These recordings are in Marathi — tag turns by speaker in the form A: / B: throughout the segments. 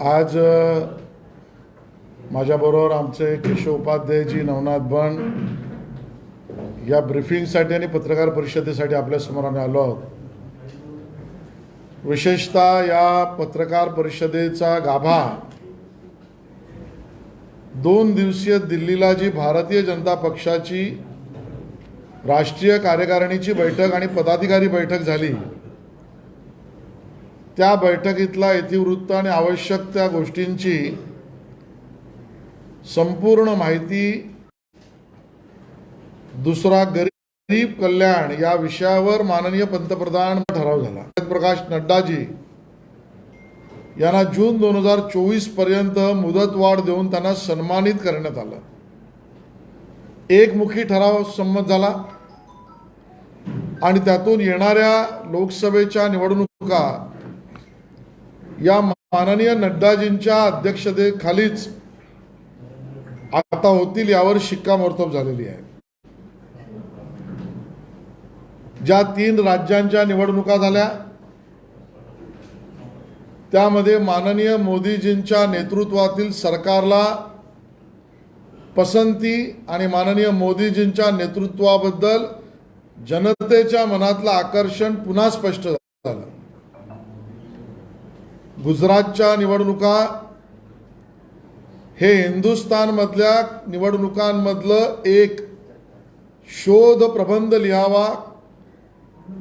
A: आज माझ्याबरोबर आमचे केशव उपाध्यायजी, नवनाथ बन या ब्रीफिंगसाठी आणि पत्रकार परिषदेसाठी आपल्यासमोर आम्ही आलो आहोत. विशेषतः या पत्रकार परिषदेचा गाभा 2 दिवसीय दिल्लीला जी भारतीय जनता पक्षाची राष्ट्रीय कार्यकारिणीची बैठक आणि पदाधिकारी बैठक झाली, त्या बैठकीतला इतिवृत्त आणि आवश्यक त्या गोष्टींची संपूर्ण माहिती, दुसरा गरीब कल्याण या विषयावर माननीय पंतप्रधान ठराव झाला. प्रकाश नड्डाजी यांना जून 2024 पर्यंत मुदतवाढ देऊन त्यांना सन्मानित करण्यात आलं. एकमुखी ठराव संमत झाला आणि त्यातून येणाऱ्या लोकसभेच्या निवडणुका या माननीय नड्डाजींच्या अध्यक्षतेखालीच आता होतील यावर शिक्कामोर्तब झालेली आहे. ज्या 3 राज्यांच्या निवडणुका झाल्या त्यामध्ये माननीय मोदीजींच्या नेतृत्वातील सरकारला पसंती आणि माननीय मोदीजींच्या नेतृत्वाबद्दल जनतेच्या मनातलं आकर्षण पुन्हा स्पष्ट झालं. गुजरातच्या निवडणुका हे हिंदुस्थानमधल्या निवडणुकांमधलं एक शोध प्रबंध लिहावा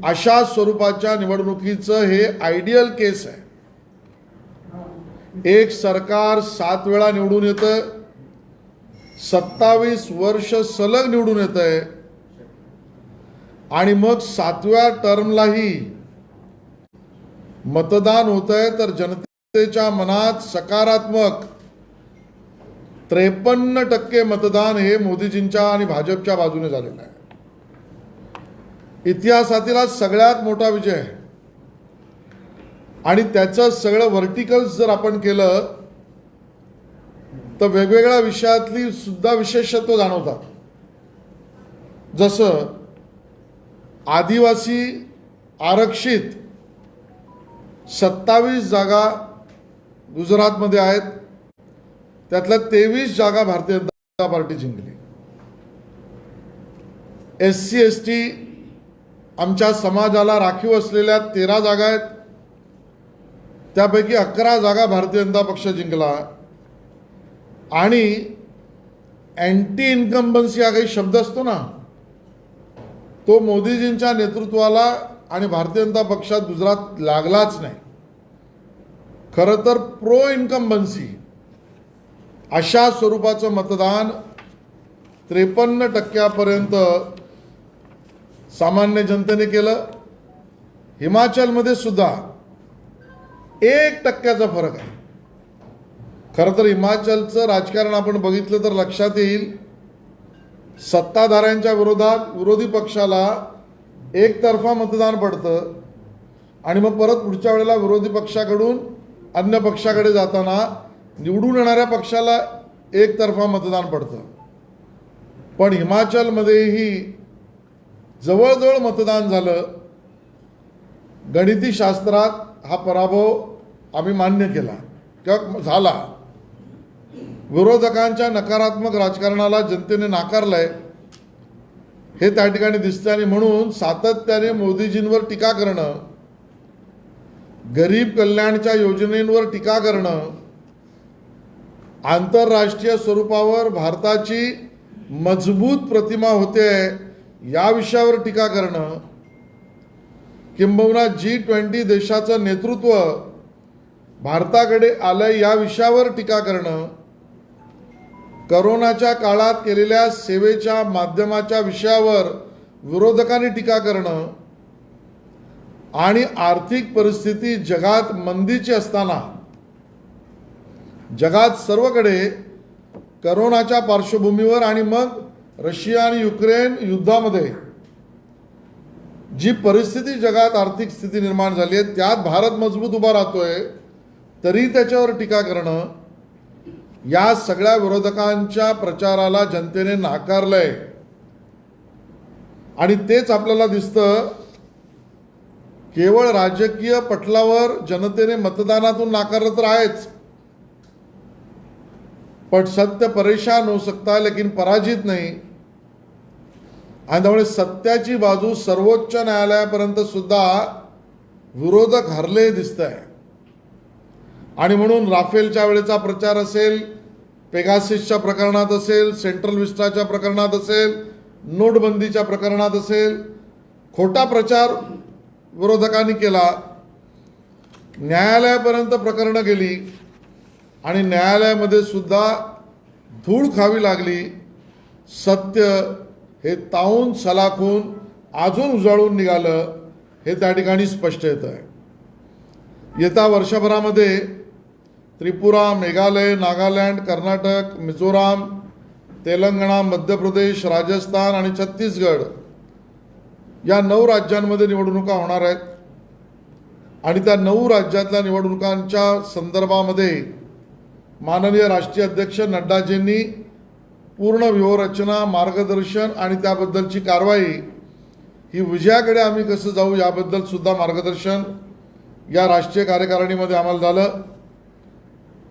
A: अशा स्वरूपाच्या निवडणुकीचं हे आयडियल केस आहे. एक सरकार 7 वेळा निवडून येतं, 27 वर्ष सलग निवडून येतंय आणि मग 7व्या टर्मलाही मतदान होतंय, तर जनतेच्या मनात सकारात्मक 53% मतदान हे मोदीजींच्या आणि भाजपच्या बाजूने झालेलं आहे. इतिहासातील हा सगळ्यात मोठा विजय आहे आणि त्याचं सगळं व्हर्टिकल्स जर आपण केलं तर वेगवेगळ्या विषयातली सुद्धा विशेषत्व जाणवतात. जसं आदिवासी आरक्षित 27 जागा गुजरातमध्ये आहेत, त्यातल्या 23 जागा भारतीय जनता पार्टी जिंकली. SC ST आमच्या समाजाला राखीव असलेल्या 13 जागा आहेत, त्यापैकी 11 जागा भारतीय जनता पक्ष जिंकला. आणि अँटी इन्कम्बन्सी हा काही शब्द असतो ना, तो मोदीजींच्या नेतृत्वाला आणि भारतीय जनता पक्षात गुजरात लागलाच नाही. खरं तर प्रो इन्कम्बन्सी अशा स्वरूपाचं मतदान 53% सामान्य जनतेने केलं. हिमाचलमध्ये सुद्धा 1% फरक आहे. खरं तर हिमाचलचं राजकारण आपण बघितलं तर लक्षात येईल, सत्ताधाऱ्यांच्या विरोधात विरोधी पक्षाला एकतर्फा मतदान पडतं आणि मग परत पुढच्या वेळेला विरोधी पक्षाकडून अन्य पक्षाकडे जाताना निवडून येणाऱ्या पक्षाला एकतर्फा मतदान पडतं. पण हिमाचलमध्येही जवळजवळ मतदान झालं. गणिती शास्त्रात हा पराभव आम्ही मान्य केला किंवा झाला. विरोधकांच्या नकारात्मक राजकारणाला जनतेने नाकारलंय हे त्या ठिकाणी दिसतं आणि म्हणून सातत्याने मोदीजींवर टीका करणं, गरीब कल्याणच्या योजनेंवर टीका करणं, आंतरराष्ट्रीय स्वरूपावर भारताची मजबूत प्रतिमा होते या विषयावर टीका करणं, किंबहुना G20 देशाचं नेतृत्व भारताकडे आलंय या विषयावर टीका करणं, करोनाच्या काळात केलेल्या सेवेच्या माध्यमाच्या विषयावर विरोधकांनी टीका करणं आणि आर्थिक परिस्थिती जगात मंदीची असताना जगात सर्वकडे करोनाच्या पार्श्वभूमीवर आणि मग रशिया आणि युक्रेन युद्धामध्ये जी परिस्थिती जगात आर्थिक स्थिती निर्माण झाली आहे त्यात भारत मजबूत उभा राहतोय तरी त्याच्यावर टीका करणं, या सगळ्या विरोधकांच्या प्रचाराला जनतेने नाकारलंय. आणि तेच आपल्याला दिसतं, केवळ राजकीय पटलावर जनतेने मतदानातून नाकारलं तर आहेच, पण सत्य परेशान हो सकता है लेकिन पराजित नाही. आणि त्यामुळे सत्याची बाजू सर्वोच्च न्यायालयापर्यंत सुद्धा विरोधक हरले दिसत आहे. आणि म्हणून राफेलच्या वेळेचा प्रचार असेल, पेगासिसच्या प्रकरणात असेल, सेंट्रल विस्टाच्या प्रकरणात असेल, नोटबंदीच्या प्रकरणात असेल, खोटा प्रचार विरोधकांनी केला. न्यायालयापर्यंत प्रकरणं गेली आणि न्यायालयामध्ये सुद्धा धूळ खावी लागली. सत्य हे तावून सलाखून अजून उजाळून निघालं हे त्या ठिकाणी स्पष्ट येत आहे. येत्या वर्षभरामध्ये त्रिपुरा, मेघालय, नागालँड, कर्नाटक, मिझोराम, तेलंगणा, मध्य प्रदेश, राजस्थान आणि छत्तीसगड या 9 राज्यांमध्ये निवडणुका होणार आहेत. आणि त्या 9 राज्यातल्या निवडणुकांच्या संदर्भामध्ये माननीय राष्ट्रीय अध्यक्ष नड्डाजींनी पूर्ण व्यूहरचना, मार्गदर्शन आणि त्याबद्दलची कारवाई ही विजयाकडे आम्ही कसं जाऊ याबद्दल सुद्धा मार्गदर्शन या राष्ट्रीय कार्यकारिणीमध्ये आम्हाला झालं.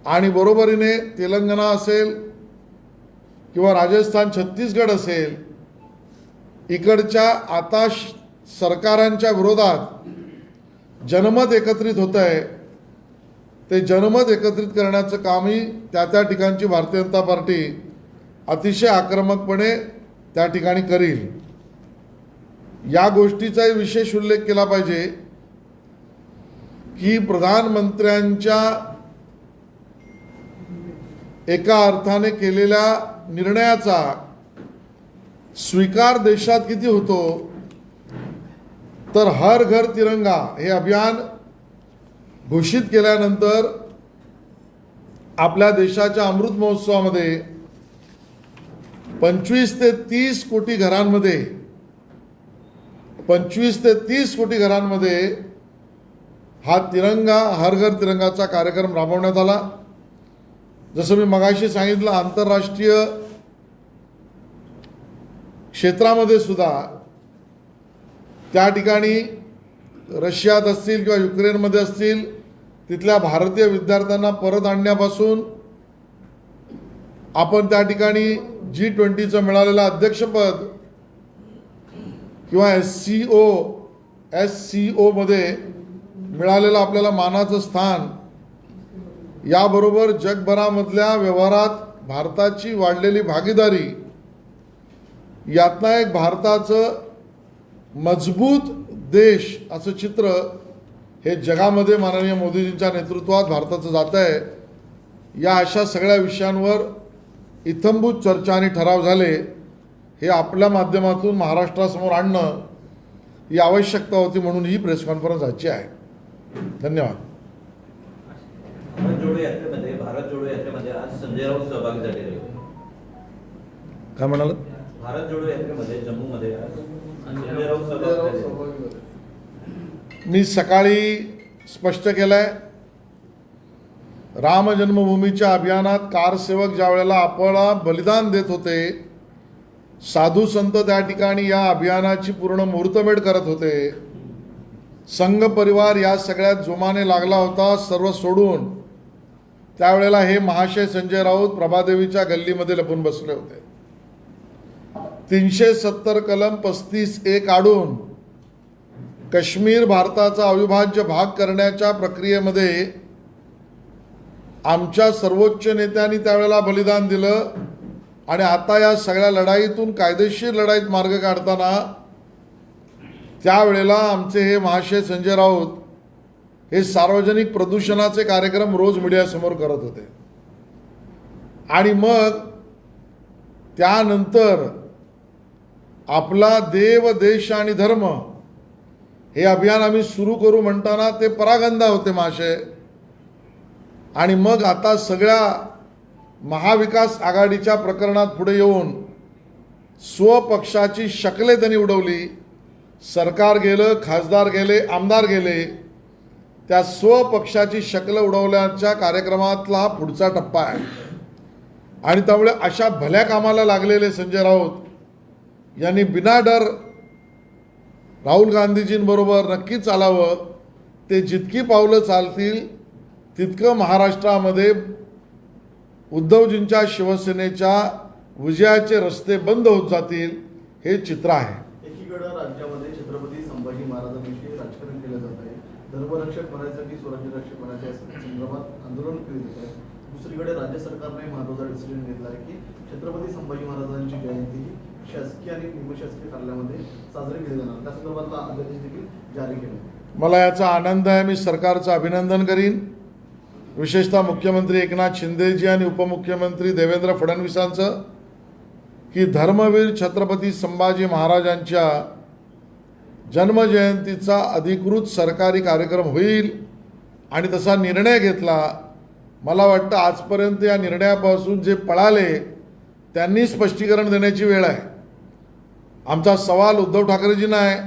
A: आणि बरोबरीने तेलंगणा असेल किंवा राजस्थान, छत्तीसगड असेल, इकडच्या आता सरकारांच्या विरोधात जनमत एकत्रित होत आहे. ते जनमत एकत्रित करण्याचं कामही त्या ठिकाणची भारतीय जनता पार्टी अतिशय आक्रमकपणे त्या ठिकाणी करील. या गोष्टीचाही विशेष उल्लेख केला पाहिजे की प्रधानमंत्र्यांच्या एका अर्थाने केलेल्या निर्णयाचा स्वीकार देशात किती होतो, तर हर घर तिरंगा हे अभियान घोषित केल्यानंतर आपल्या देशाच्या अमृत महोत्सवामध्ये 25 ते 30 कोटी घरांमध्ये 25 ते 30 कोटी घरांमध्ये हा तिरंगा, हर घर तिरंगाचा कार्यक्रम राबवण्यात आला. जसं मी मगाशी सांगितलं, आंतरराष्ट्रीय क्षेत्रामध्ये सुद्धा त्या ठिकाणी रशियात असतील किंवा युक्रेनमध्ये असतील, तिथल्या भारतीय विद्यार्थ्यांना परत आणण्यापासून आपण त्या ठिकाणी G20चं मिळालेलं अध्यक्षपद किंवा SCO मध्ये मिळालेलं आपल्याला मानाचं स्थान, याबरोबर जगभरामधल्या व्यवहारात भारताची वाढलेली भागीदारी, यातनं एक भारताचं मजबूत देश असं चित्र हे जगामध्ये माननीय मोदीजींच्या नेतृत्वात भारताचं जात आहे. या अशा सगळ्या विषयांवर इत्थंभूत चर्चा आणि ठराव झाले हे आपल्या माध्यमातून महाराष्ट्रासमोर आणणं ही आवश्यकता होती, म्हणून ही प्रेस कॉन्फरन्स आजची आहे. धन्यवाद.
B: भारत जोडो यात्रेमध्ये आज संजय राऊत सहभागी झालेले होते.
A: काय म्हणाल?
B: भारत जोडो यात्रेमध्ये जम्मूमध्ये आज संजय राऊत सहभागी झाले.
A: मी सकाळी स्पष्ट केलंय, राम जन्मभूमीच्या अभियानात कारसेवक ज्या वेळेला आपल्याला बलिदान देत होते, साधू संत त्या ठिकाणी या अभियानाची पूर्ण मुहूर्तमेढ करत होते, संघ परिवार या सगळ्यात जोमाने लागला होता सर्व सोडून, त्यावेळेला हे महाशय संजय राऊत प्रभादेवीच्या गल्लीमध्ये लपून बसले होते. 370 कलम 35(1) काढून काश्मीर भारताचा अविभाज्य भाग करण्याच्या प्रक्रियेमध्ये आमच्या सर्वोच्च नेत्यांनी त्यावेळेला बलिदान दिलं. आणि आता या सगळ्या लढाईतून कायदेशीर लढाईत मार्ग काढताना त्यावेळेला आमचे हे महाशय संजय राऊत हे सार्वजनिक प्रदूषणाचे कार्यक्रम रोज मीडियासमोर करत होते. आणि मग त्यानंतर आपला देव, देश आणि धर्म हे अभियान आम्ही सुरू करू म्हणताना ते परागंदा होते महाशय. आणि मग आता सगळ्या महाविकास आघाडीच्या प्रकरणात पुढे येऊन स्वपक्षाची शकले त्यांनी उडवली. सरकार गेलं, खासदार गेले, आमदार गेले, त्या स्वपक्षाची शकलं उडवल्याच्या कार्यक्रमातला पुढचा टप्पा आहे. आणि त्यामुळे अशा भल्या कामाला लागलेले संजय राऊत यांनी बिना डर राहुल गांधीजींबरोबर नक्की चालावं. ते जितकी पावलं चालतील तितकं महाराष्ट्रामध्ये उद्धवजींच्या शिवसेनेच्या विजयाचे रस्ते बंद होत जातील हे चित्र आहे.
C: एकीकडे राज्यामध्ये छत्रपती संभाजी महाराजांविषयी राजकारण केलं जात आहे. धर्मरक्षक बनायसाठी स्वराज्य रक्षक बनायच्या संदर्भात आंदोलन केले जात आहे. दुसरीकडे राज्य सरकारने महत्त्वाचा डिसिजन घेतला आहे की छत्रपती संभाजी महाराजांची जयंती शासकीय आणि निमशासकीय कार्यालयामध्ये साजरी केली जाणार. त्या संदर्भातला आदेश देखील जारी केला.
A: मला याचा आनंद आहे. मी सरकारचं अभिनंदन करीन, विशेषतः मुख्यमंत्री एकनाथ शिंदेजी आणि उपमुख्यमंत्री देवेंद्र फडणवीसांचं, की धर्मवीर छत्रपती संभाजी महाराजांच्या जन्मजयंतीचा अधिकृत सरकारी कार्यक्रम होईल आणि तसा निर्णय घेतला. मला वाटतं आजपर्यंत या निर्णयापासून जे पळाले त्यांनी स्पष्टीकरण देण्याची वेळ आहे. आमचा सवाल उद्धव ठाकरेजींना आहे,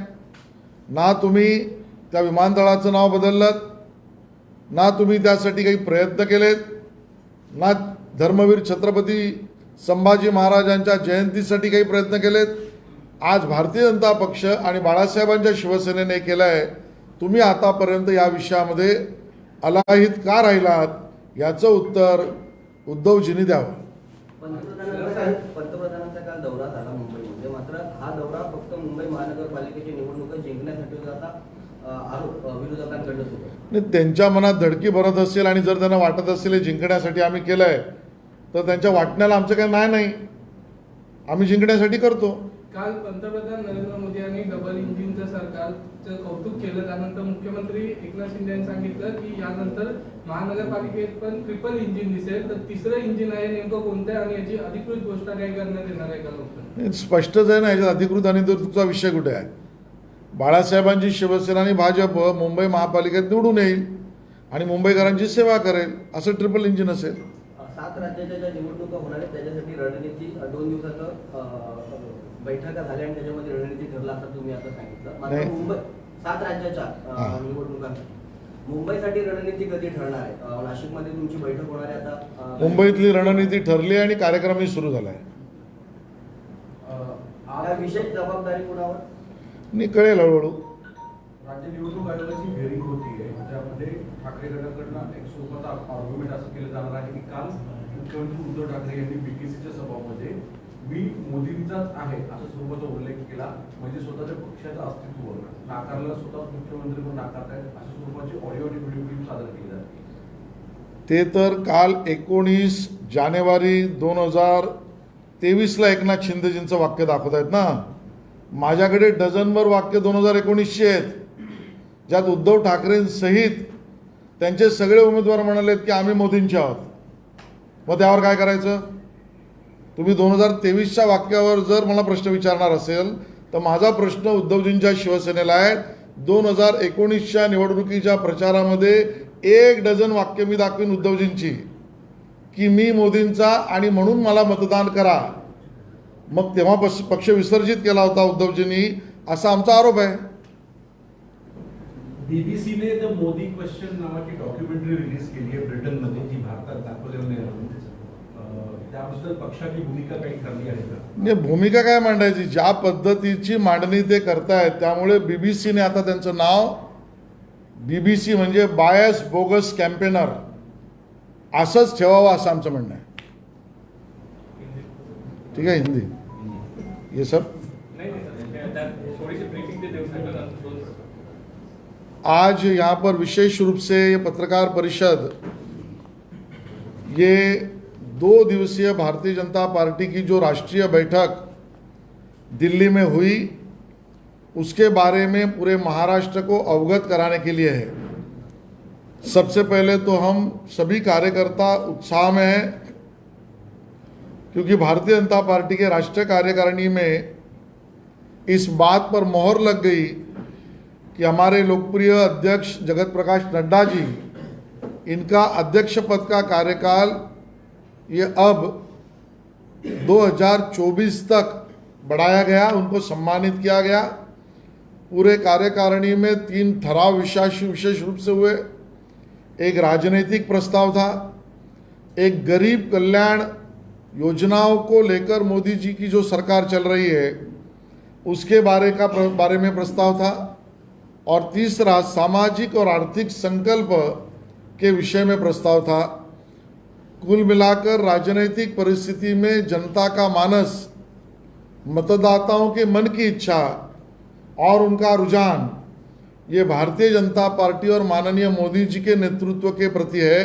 A: ना तुम्ही त्या विमानतळाचं नाव बदललं, ना तुम्ही त्यासाठी काही प्रयत्न केलेत, ना धर्मवीर छत्रपती संभाजी महाराजांच्या जयंतीसाठी काही प्रयत्न केलेत. आज भारतीय जनता पक्ष आणि बाळासाहेबांच्या शिवसेनेने केलं आहे. तुम्ही आतापर्यंत या विषयामध्ये अलाहित का राहिलात याचं उत्तर उद्धवजींनी द्यावं.
D: पंतप्रधानांचा काल दौरा झाला मुंबईमध्ये, मात्र हा दौरा फक्त मुंबई महानगरपालिकेची निवडणूक जिंकण्यासाठी होता आरोप विरोधकांकडून होता.
A: नाही, त्यांच्या मनात धडकी भरत असेल आणि जर त्यांना वाटत असेल हे जिंकण्यासाठी आम्ही केलं आहे तर त्यांच्या वाटण्याला आमचं काही नाही. आम्ही जिंकण्यासाठी करतो.
E: काल पंतप्रधान नरेंद्र मोदी यांनी डबल इंजिनचं सरकारचं कौतुक केलं. त्यानंतर मुख्यमंत्री एकनाथ शिंदे यांनी सांगितलं की यानंतर महानगरपालिकेत पण ट्रिपल इंजिन दिसेल. तर तिसरं इंजिन आहे नेमकं कोणतं आणि याची अधिकृत घोषणा काय करण्यात येणार आहे का लोक?
A: स्पष्टच आहे ना, याच्यात अधिकृत आणि अनधिकृतचा विषय कुठे आहे. बाळासाहेबांची शिवसेना आणि भाजप मुंबई महापालिकेत निवडून येईल आणि मुंबईकरांची सेवा करेल, असं ट्रिपल इंजिन असेल.
D: 7 राज्याच्या ज्या निवडणुका होणार आहेत त्याच्यासाठी रणनीती 2 दिवसाचं बैठका झाल्या आणि त्याच्यामध्ये रणनीती ठरला असं तुम्ही आता सांगितलं. मात्र मुंबई 7 राज्याच्या निवडणुकांसाठी मुंबईसाठी रणनीती कधी ठरणार आहे? नाशिकमध्ये तुमची बैठक होणार आहे आता.
A: मुंबईतली रणनीती ठरली आणि कार्यक्रमही सुरू झाला आहे.
D: विशेष जबाबदारी कुणावर?
A: नाही, कळेल हळूहळू.
F: राज्य निवडणूक आयोगाची हिअरिंग होती आहे, त्यामध्ये ठाकरे गटाकडनं एक स्वतःचा आर्ग्युमेंट असं केलं जाणार आहे की काल मुख्यमंत्री उद्धव ठाकरे यांनी बीकेसीच्या सभामध्ये मी मोदींचाच आहे असं स्वरूपाचा उल्लेख केला. म्हणजे स्वतःच्या पक्षाचं अस्तित्व नाकारलं, स्वतः मुख्यमंत्री म्हणून नाकारतायत अशा स्वरूपाची ऑडिओ आणि व्हिडिओ क्लिप सादर केली जाते.
A: ते तर काल 19 जानेवारी 2023ला एकनाथ शिंदेजींचं वाक्य दाखवत आहेत ना. माझ्याकडे डझनभर वाक्य 2019ची आहेत, ज्यात उद्धव ठाकरेंसहित त्यांचे सगळे उमेदवार म्हणालेत की आम्ही मोदींचे आहोत. मग त्यावर काय करायचं? तुम्ही 2023च्या वाक्यावर जर मला प्रश्न विचारणार असेल तर माझा प्रश्न उद्धवजींच्या शिवसेनेला आहे. 2019च्या निवडणुकीच्या प्रचारामध्ये 1 डझन वाक्य मी दाखवीन उद्धवजींची की मी मोदींचा आणि म्हणून मला मतदान करा. मग तेव्हा पक्ष विसर्जित केला होता उद्धवजींनी, असा आमचा आरोप आहे.
G: बीबीसीने द मोदी क्वेश्चन नावाची डॉक्युमेंटरी रिलीज केली आहे ब्रिटनमध्ये, जी भारतात दाखवलेली नाही. त्याबद्दल पक्षाची भूमिका काही ठरली आहे का?
A: म्हणजे भूमिका काय मांडायची? ज्या पद्धतीची मांडणी ते करतायत त्यामुळे बीबीसीने आता त्यांचं नाव बीबीसी म्हणजे बायस बोगस कॅम्पेनर असंच ठेवावं असं आमचं म्हणणं आहे. ठीक है, हिंदी ये सब. आज यहाँ पर विशेष रूप से ये पत्रकार परिषद, ये 2 दिवसीय भारतीय जनता पार्टी की जो राष्ट्रीय बैठक दिल्ली में हुई उसके बारे में पूरे महाराष्ट्र को अवगत कराने के लिए है. सबसे पहले तो हम सभी कार्यकर्ता उत्साह में हैं क्योंकि भारतीय जनता पार्टी के राष्ट्रीय कार्यकारिणी में इस बात पर मोहर लग गई कि हमारे लोकप्रिय अध्यक्ष जगत प्रकाश नड्डा जी, इनका अध्यक्ष पद का कार्यकाल ये अब 2024 तक बढ़ाया गया, उनको सम्मानित किया गया. पूरे कार्यकारिणी में 3 ठराव विशेष रूप से हुए. एक राजनीतिक प्रस्ताव था, एक गरीब कल्याण योजनाओं को लेकर मोदी जी की जो सरकार चल रही है उसके बारे में प्रस्ताव था, और तीसरा सामाजिक और आर्थिक संकल्प के विषय में प्रस्ताव था. कुल मिलाकर राजनीतिक परिस्थिति में जनता का मानस, मतदाताओं के मन की इच्छा और उनका रुझान ये भारतीय जनता पार्टी और माननीय मोदी जी के नेतृत्व के प्रति है।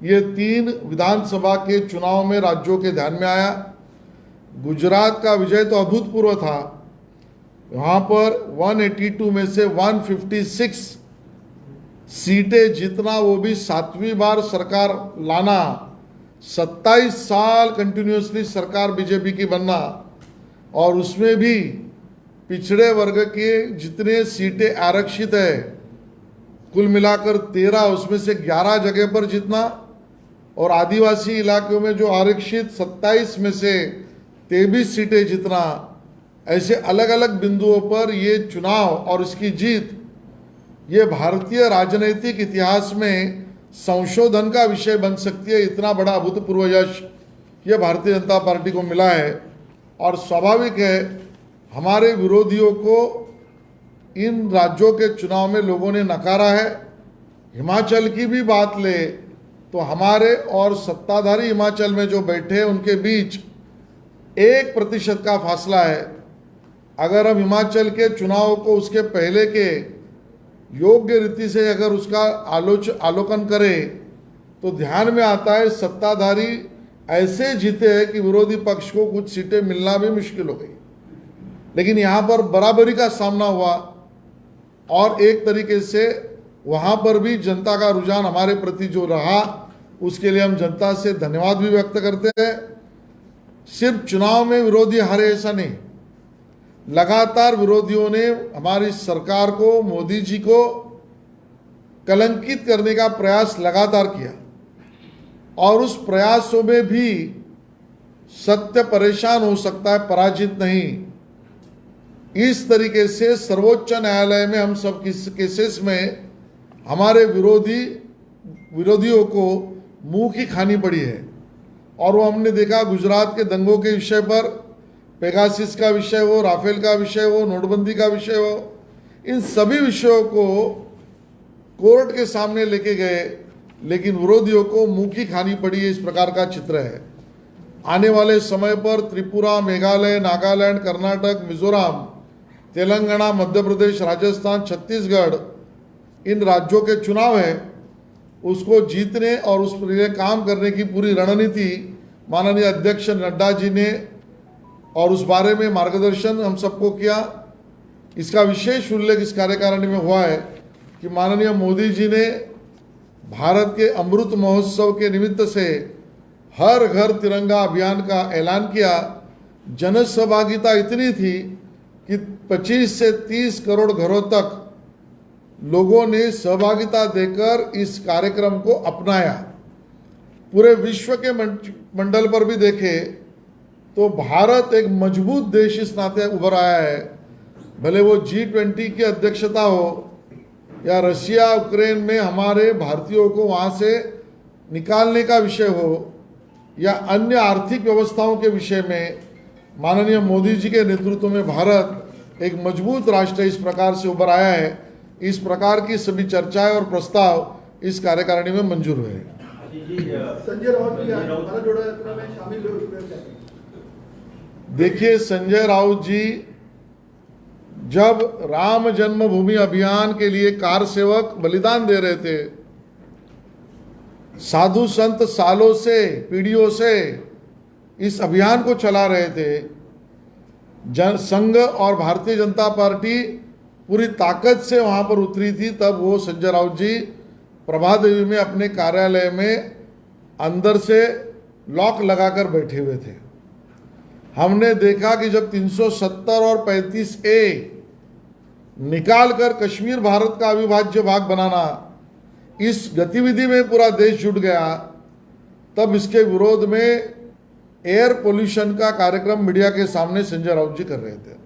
A: ये 3 विधानसभा के चुनाव में राज्यों के ध्यान में आया। गुजरात का विजय तो अभूतपूर्व था, वहाँ पर 182 में से 156 सीटें जीतना, वो भी 7वीं बार सरकार लाना, 27 साल कंटिन्यूसली सरकार बीजेपी की बनना, और उसमें भी पिछड़े वर्ग के जितने सीटें आरक्षित है कुल मिलाकर 13, उसमें से 11 जगह पर जीतना, और आदिवासी इलाकों में जो आरक्षित 27 में से 23 सीटें जीतना, ऐसे अलग अलग बिंदुओं पर ये चुनाव और इसकी जीत ये भारतीय राजनीतिक इतिहास में संशोधन का विषय बन सकती है। इतना बड़ा अभूतपूर्व यश ये भारतीय जनता पार्टी को मिला है, और स्वाभाविक है हमारे विरोधियों को इन राज्यों के चुनाव में लोगों ने नकारा है। हिमाचल की भी बात ले तो हमारे और सत्ताधारी हिमाचल में जो बैठे हैं उनके बीच 1% का फासला है। अगर हम हिमाचल के चुनाव को उसके पहले के योग्य रीति से अगर उसका आलोकन करें तो ध्यान में आता है सत्ताधारी ऐसे जीते हैं कि विरोधी पक्ष को कुछ सीटें मिलना भी मुश्किल हो गई। लेकिन यहाँ पर बराबरी का सामना हुआ, और एक तरीके से वहाँ पर भी जनता का रुझान हमारे प्रति जो रहा उसके लिए हम जनता से धन्यवाद भी व्यक्त करते हैं। सिर्फ चुनाव में विरोधी हारे ऐसा नहीं, लगातार विरोधियों ने हमारी सरकार को, मोदी जी को कलंकित करने का प्रयास लगातार किया, और उस प्रयासों में भी सत्य परेशान हो सकता है, पराजित नहीं। इस तरीके से सर्वोच्च न्यायालय में हम सब केसेस में हमारे विरोधियों को मुंह की खानी पड़ी है, और वो हमने देखा गुजरात के दंगों के विषय पर, पेगासिस का विषय हो, राफेल का विषय हो, नोटबंदी का विषय हो, इन सभी विषयों को कोर्ट के सामने लेके गए, लेकिन विरोधियों को मुंह की खानी पड़ी है। इस प्रकार का चित्र है। आने वाले समय पर त्रिपुरा, मेघालय, नागालैंड, कर्नाटक, मिजोरम, तेलंगाना, मध्य प्रदेश, राजस्थान, छत्तीसगढ़, इन राज्यों के चुनाव है, उसको जीतने और उस पर लिए काम करने की पूरी रणनीति माननीय अध्यक्ष नड्डा जी ने और उस बारे में मार्गदर्शन हम सबको किया। इसका विशेष उल्लेख इस कार्यकारिणी में हुआ है कि माननीय मोदी जी ने भारत के अमृत महोत्सव के निमित्त से हर घर तिरंगा अभियान का ऐलान किया। जन सहभागिता इतनी थी कि 25 से 30 करोड़ घरों तक लोगों ने सहभागिता देकर इस कार्यक्रम को अपनाया। पूरे विश्व के मंडल पर भी देखे तो भारत एक मजबूत देश इस नाते उभर आया है। भले वो G20 की अध्यक्षता हो या रशिया यूक्रेन में हमारे भारतीयों को वहाँ से निकालने का विषय हो या अन्य आर्थिक व्यवस्थाओं के विषय में, माननीय मोदी जी के नेतृत्व में भारत एक मजबूत राष्ट्र इस प्रकार से उभर आया है। इस प्रकार की सभी चर्चाएं और प्रस्ताव इस कार्यकारिणी में मंजूर हुए।
C: संजय राउत भी भारत जोड़ो यात्रा में शामिल हुए।
A: देखिए, संजय राउत जी जब राम जन्मभूमि अभियान के लिए कार सेवक बलिदान दे रहे थे, साधु संत सालों से, पीढ़ियों से इस अभियान को चला रहे थे, संघ और भारतीय जनता पार्टी पूरी ताकत से वहां पर उतरी थी, तब वो संजय राउत जी प्रभा देवी में अपने कार्यालय में अंदर से लॉक लगाकर बैठे हुए थे। हमने देखा कि जब 370 और 35A निकालकर कश्मीर भारत का अविभाज्य भाग बनाना, इस गतिविधि में पूरा देश जुट गया, तब इसके विरोध में एयर पोल्यूशन का कार्यक्रम मीडिया के सामने संजय राउत जी कर रहे थे।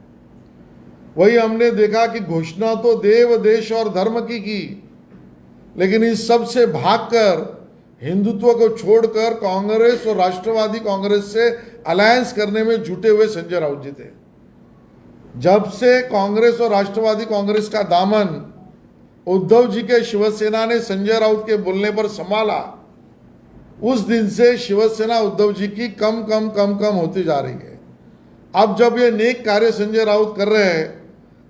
A: वही हमने देखा कि घोषणा तो देव, देश और धर्म की, लेकिन इस सब से भागकर हिंदुत्व को छोड़कर कांग्रेस और राष्ट्रवादी कांग्रेस से अलायंस करने में जुटे हुए संजय राउत जी थे। जब से कांग्रेस और राष्ट्रवादी कांग्रेस का दामन उद्धव जी के शिवसेना ने संजय राउत के बोलने पर संभाला, उस दिन से शिवसेना उद्धव जी की कम कम कम कम होती जा रही है। अब जब ये नेक कार्य संजय राउत कर रहे हैं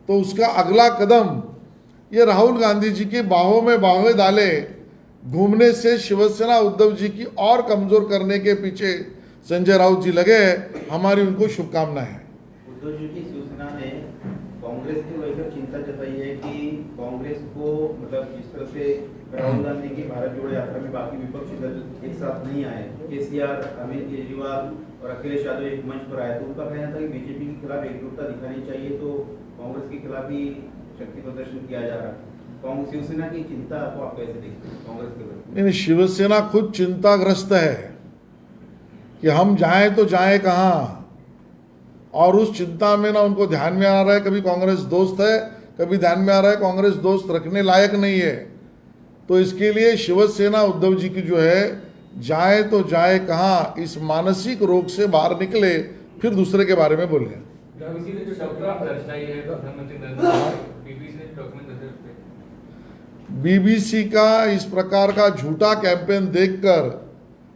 A: तो उसका अगला कदम ये राहुल गांधी जी की बाहों में बाहें डाले घूमने से शिवसेना उद्धव जी की और कमजोर करने के पीछे संजय राउत जी लगे हैं। हमारी उनको शुभकामनाएं हैं।
B: उद्धव जी की शिवसेना ने कांग्रेस को लेकर चिंता जताई है कि कांग्रेस को मतलब जिस तरह से राहुल गांधी की भारत जोड़ो यात्रा में बाकी विपक्षी दल एक साथ नहीं आए, केसीआर, अरविंद केजरीवाल और अखिलेश यादव एक मंच पर आए, तो उनका कहना था कि बीजेपी के खिलाफ एकजुटता दिखानी चाहिए, तो कांग्रेस के खिलाफ ही शक्ति प्रदर्शन किया जा रहा है। कांग्रेस शिवसेना की चिंता को आप कैसे देखते हैं कांग्रेस के बारे में?
A: नहीं, शिवसेना खुद चिंताग्रस्त है कि हम जाएं तो जाएं कहाँ, और उस चिंता में ना उनको ध्यान में आ रहा है कभी कांग्रेस दोस्त है, कभी ध्यान में आ रहा है कांग्रेस दोस्त रखने लायक नहीं है। तो इसके लिए शिवसेना उद्धव जी की जो है जाए तो जाए कहाँ, इस मानसिक रोग से बाहर निकले फिर दूसरे के बारे में बोले।
E: बीबीसी ने जो डॉक्यूमेंट दर्शाई है प्रधानमंत्री नरेंद्र मोदी, बीबीसी ने डॉक्यूमेंट दर्शाई,
A: बीबीसी का इस प्रकार का झूठा कैंपेन देखकर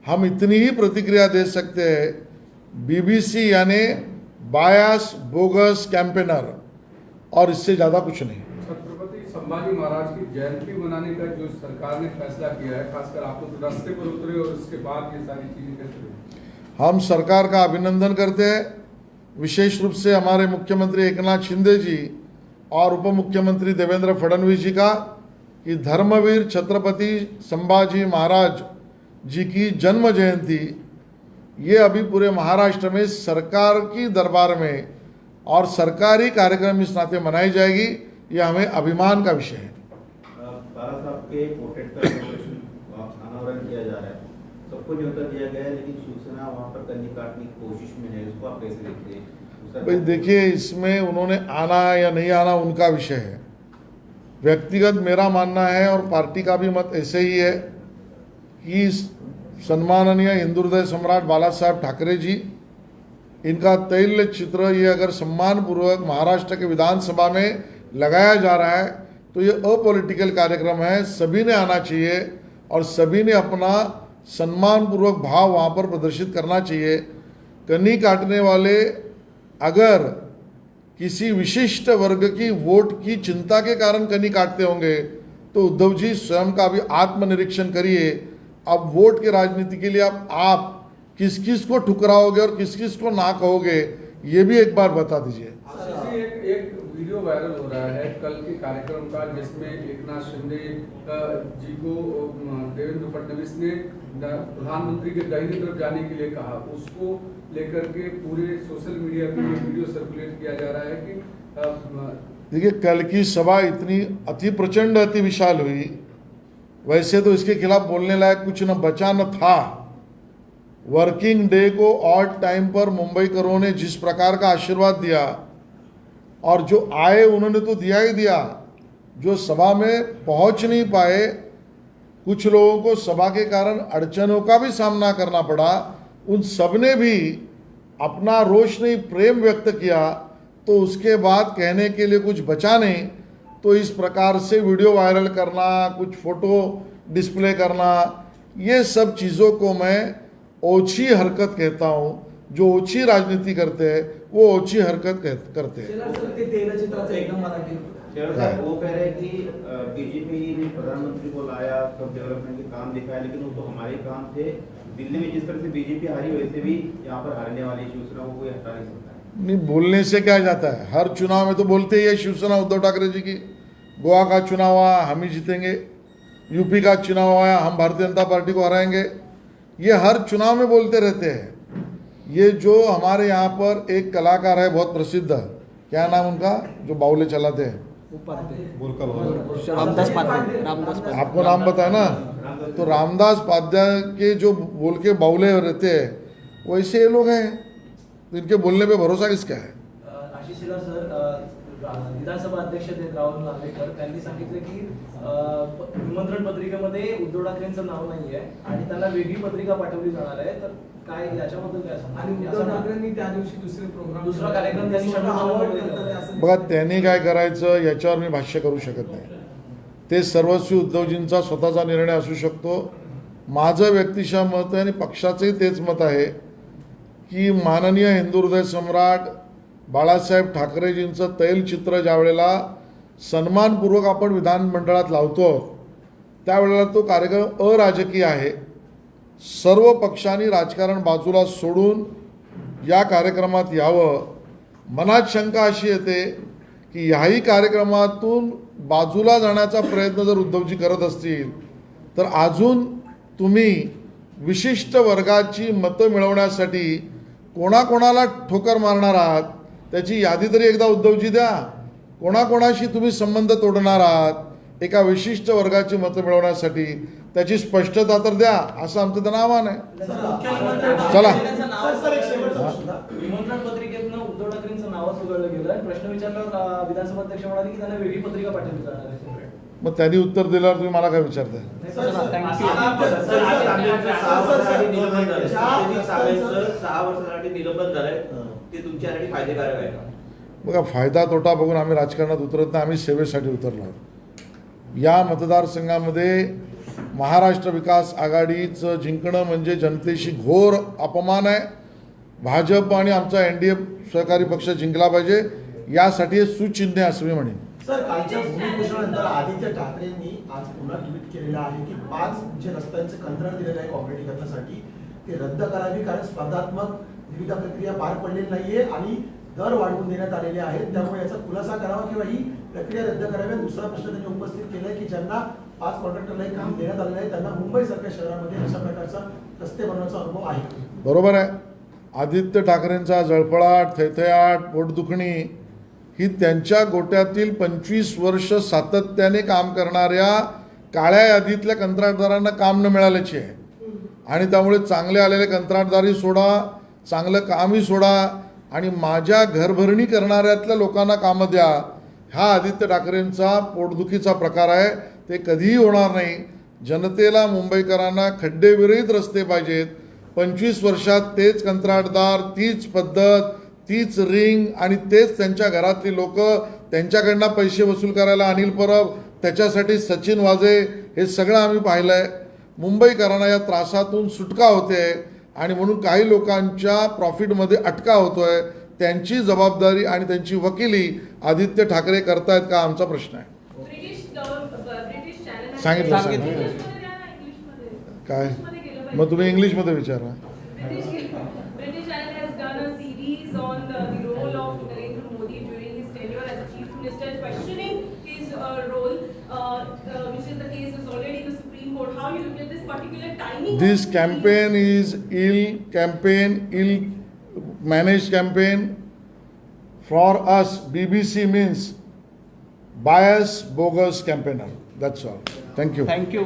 A: हम इतनी ही प्रतिक्रिया दे सकते हैं, बीबीसी यानी बायस बोगस कैंपेनर, और इससे ज़्यादा कुछ नहीं।
F: छत्रपति संभाजी महाराज की जयंती मनाने का जो सरकार ने फैसला किया है, खासकर आप लोग रास्ते पर उतरे और उसके बाद ये सारी चीजें कैसे हुई?
A: हम सरकार का अभिनंदन करते हैं, विशेष रूप से हमारे मुख्यमंत्री एकनाथ शिंदे जी और उप मुख्यमंत्री देवेंद्र फडणवीस जी का, कि धर्मवीर छत्रपति संभाजी महाराज जी की जन्म जयंती ये अभी पूरे महाराष्ट्र में सरकार की दरबार में और सरकारी कार्यक्रम इस नाते मनाई जाएगी, यह हमें अभिमान का विषय है।
B: बाला साहब के पोर्ट्रेट का अनावरण किया जा रहा है, सबको न्योता दिया गया है, लेकिन शिवसेना वहां पर कन्नी काटने की कोशिश में है, इसको आप कैसे देखते हैं?
A: भाई देखिए, इसमें उन्होंने आना या नहीं आना उनका विषय है। व्यक्तिगत मेरा मानना है और पार्टी का भी मत ऐसे ही है कि सम्माननीय हिंदू हृदय सम्राट बाला साहब ठाकरे जी, इनका तैल चित्र ये अगर सम्मानपूर्वक महाराष्ट्र के विधानसभा में लगाया जा रहा है तो ये अपॉलिटिकल कार्यक्रम है, सभी ने आना चाहिए और सभी ने अपना सम्मानपूर्वक भाव वहाँ पर प्रदर्शित करना चाहिए। कन्नी काटने वाले अगर किसी विशिष्ट वर्ग की वोट की चिंता के कारण कन्नी काटते होंगे तो उद्धव जी स्वयं का भी आत्मनिरीक्षण करिए। अब वोट की राजनीति के लिए आप किस किस को ठुकराओगे और किस किस को ना कहोगे, ये भी एक बार बता दीजिए।
F: एक वीडियो वायरल हो रहा है कल के कार्यक्रम का, जिसमें एकनाथ शिंदे जी को देवेंद्र फडणवीस ने प्रधानमंत्री के दाहिने तरफ जाने के लिए कहा, उसको लेकर के पूरे सोशल मीडिया पे वीडियो सर्कुलेट किया जा रहा है कि
A: देखिए, कल की सभा इतनी अति प्रचंड अति विशाल हुई, वैसे तो इसके खिलाफ बोलने लायक कुछ न बचा न था। वर्किंग डे को ऑड टाइम पर मुंबईकरों ने जिस प्रकार का आशीर्वाद दिया, और जो आए उन्होंने तो दिया ही दिया, जो सभा में पहुंच नहीं पाए, कुछ लोगों को सभा के कारण अड़चनों का भी सामना करना पड़ा, उन सब ने भी अपना रोष नहीं प्रेम व्यक्त किया, तो उसके बाद कहने के लिए कुछ बचा नहीं। तो इस प्रकार से वीडियो वायरल करना, कुछ फोटो डिस्प्ले करना, ये सब चीज़ों को मैं ओछी हरकत कहता हूँ। जो ओछी राजनीति करते हैं वो ओछी हरकत करते हैं।
B: शेर साहब वो कह रहे हैं कि बीजेपी ने प्रधानमंत्री को लाया, सब डेवलपमेंट के काम दिखाया, लेकिन वो तो हमारे काम थे। दिल्ली में जिस तरह से बीजेपी हारी, वैसे भी यहाँ पर हारने वाली शिवसेना को कोई हटा नहीं सकता है।
A: नहीं, बोलने से क्या जाता है, हर चुनाव में तो बोलते ही है शिवसेना उद्धव ठाकरे जी की। गोवा का चुनाव आया, हम ही जीतेंगे, यूपी का चुनाव आया, हम भारतीय जनता पार्टी को हराएंगे, ये हर चुनाव में बोलते रहते हैं। ये जो हमारे यहाँ पर एक कलाकार है बहुत प्रसिद्ध, क्या नाम उनका, जो बाउले चलाते हैं, आपको नाम पता है ना, तो रामदास पाध्याय के जो बोल के बाउले रहते हैं, वैसे ये लोग हैं, तो इनके बोलने पे भरोसा किसका है?
D: आशिष शेलार सर, विधानसभा अध्यक्ष आहेत राहुल नार्वेकर, त्यांनी सांगितलं की निमंत्रण पत्रिकेमध्ये उद्धव ठाकरेंचं नाव नाही आहे आणि त्यांना वेगळी पत्रिका पाठवली जाणार आहे, तर काय याच्याबद्दल काय सांगणार?
E: आणि उद्धव ठाकरेंनी त्या दिवशी
D: दुसरा कार्यक्रम त्यांनी शेड्यूल
A: बघा, त्यांनी काय करायचं याच्यावर मी भाष्य करू शकत नाही। ते सर्वस्वी उद्धवजींचा स्वतःचा निर्णय असू शकतो। माझं व्यक्तिशः मत आहे आणि पक्षाचंही तेच मत आहे की माननीय हिंदू हृदय सम्राट बाळासाहेब ठाकरेजींचं तैलचित्र ज्या वेळेला सन्मानपूर्वक आपण विधानमंडळात लावतो त्यावेळेला तो कार्यक्रम अराजकीय आहे. सर्व पक्षांनी राजकारण बाजूला सोडून या कार्यक्रमात यावं. मनात शंका अशी येते की ह्याही कार्यक्रमातून बाजूला जाण्याचा प्रयत्न जर उद्धवजी करत असतील तर अजून तुम्ही विशिष्ट वर्गाची मतं मिळवण्यासाठी कोणाकोणाला ठोकर मारणार आहात त्याची यादी तरी एकदा उद्धवजी द्या. कोणाकोणाशी तुम्ही संबंध तोडणार आहात एका विशिष्ट वर्गाची मतं मिळवण्यासाठी त्याची स्पष्टता तर द्या, असं आमचं त्यांना आव्हान आहे. चला.
D: निमंत्रण पत्रिकेतनं उद्धव ठाकरेंचं नावच उघडलं गेलं आणि प्रश्न विचारल्यावर विधानसभा अध्यक्ष म्हणाले की त्यांना वेगळी पत्रिका पाठवली जाणार आहे separate.
A: मग त्यांनी उत्तर दिल्यावर तुम्ही मला काय विचारताय?
B: सहा वर्षासाठी निलंबन झालंय ते तुमच्यासाठी फायदेकारक आहे का?
A: बघा, फायदा तोटा बघून आम्ही राजकारणात उतरत नाही, आम्ही सेवेसाठी उतरलो आहोत. या मतदारसंघामध्ये महाराष्ट्र विकास आघाडीचं जिंकणं म्हणजे जनतेशी घोर अपमान आहे. भाजप आणि आमचा NDA सहकारी पक्ष जिंकला पाहिजे यासाठी हे सुचिन्ह आहे असं मी म्हणेन.
H: सर, कालच्या भूमिपूजनानंतर आदित्य ठाकरेंनी आज पुन्हा ट्विट केलेलं आहे की 5 जे रस्त्यांचे कंत्राट दिलेलं आहे काँक्रिटीकरणासाठी ते रद्द करावी कारण स्पर्धात्मक निविदा प्रक्रिया पार पडलेली नाहीये आणि दर वाढवून देण्यात आलेले आहेत. त्यामुळे याचा खुलासा करावा किंवा ही प्रक्रिया रद्द करावी. दुसरा प्रश्न त्यांनी उपस्थित केलाय की ज्यांना 5 कॉन्ट्रॅक्टरला काम देण्यात आलेलं आहे त्यांना मुंबईसारख्या शहरामध्ये अशा प्रकारचा रस्ते बनवण्याचा अनुभव आहे.
A: बरोबर आहे. आदित्य ठाकरेंचा जळफळाट, थैथयाट, पोटदुखणी ही त्यांच्या गोट्यातील 25 वर्ष सातत्याने काम करणाऱ्या काळ्या यादीतल्या कंत्राटदारांना काम न मिळाल्याची आहे. आणि त्यामुळे चांगले आलेले कंत्राटदारी सोडा, चांगलं कामही सोडा आणि माझ्या घरभरणी करणाऱ्यातल्या लोकांना कामं द्या. हा आदित्य ठाकरेंचा पोटदुखीचा प्रकार आहे. ते कधीही होणार नाही. जनतेला, मुंबईकरांना खड्डेविरहित रस्ते पाहिजेत. 25 वर्षात तेच कंत्राटदार, तीच पद्धत, तीच रिंग आणि तेच त्यांच्या घरातली लोक, त्यांच्याकडनं पैसे वसूल करायला अनिल परब, त्याच्यासाठी सचिन वाझे, हे सगळं आम्ही पाहिलं आहे. मुंबईकरांना या त्रासातून सुटका होते आणि म्हणून काही लोकांच्या प्रॉफिटमध्ये अटका होतोय. त्यांची जबाबदारी आणि त्यांची वकिली आदित्य ठाकरे करतायत का, आमचा प्रश्न आहे. सांगितलं काय? मग तुम्ही इंग्लिशमध्ये विचारा.
I: British channel has done a series on the role of Narendra Modi during his tenure as a chief minister, questioning his role, which is the case is already in the Supreme Court. How you look at this particular timing?
A: This campaign is ill managed campaign. For us, BBC means biased, bogus campaigner. That's all. Thank you.
D: Thank you.